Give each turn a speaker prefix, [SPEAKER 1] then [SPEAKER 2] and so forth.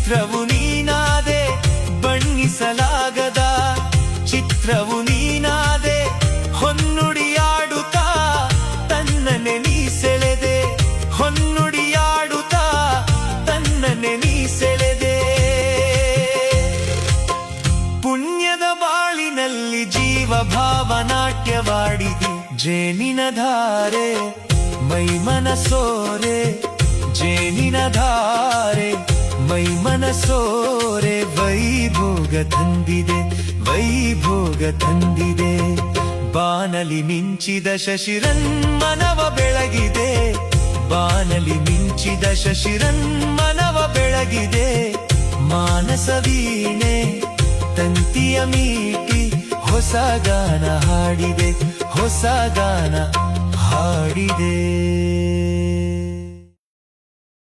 [SPEAKER 1] ಚಿತ್ರವು ನೀನಾದೆ ಬಣ್ಣಿಸಲಾಗದ ಚಿತ್ರವು ನೀನಾದೆ ಹೊನ್ನುಡಿಯಾಡುತ್ತಾ ತನ್ನನ್ನೇ ನೀ ಸೆಳೆದೆ ಹೊನ್ನುಡಿಯಾಡುತ್ತಾ ತನ್ನನ್ನೇ ನೀ ಸೆಳೆದೆ ಪುಣ್ಯದ ಬಾಳಿನಲ್ಲಿ ಜೀವ ಭಾವನಾಟ್ಯವಾಡಿದಿ ಜೇನಿನ ಧಾರೆ ಮೈಮನ ಸೋರೆ ಜೇನಿನ ಧಾರೆ ಮೈಮನ ಸೋರೆ ವೈಭೋಗ ತಂದಿದೆ ವೈಭೋಗ ತಂದಿದೆ ಬಾನಲಿ ಮಿಂಚಿದ ಶಶಿರನ್ಮನವ ಬೆಳಗಿದೆ ಬಾನಲಿ ಮಿಂಚಿದ ಶಶಿರನ್ಮನವ ಬೆಳಗಿದೆ ಮಾನಸ ವೀಣೆ ತಂತಿಯ ಮೀಟಿ ಹೊಸ ಗಾನ ಹಾಡಿದೆ ಹೊಸ ಗಾನ ಹಾಡಿದೆ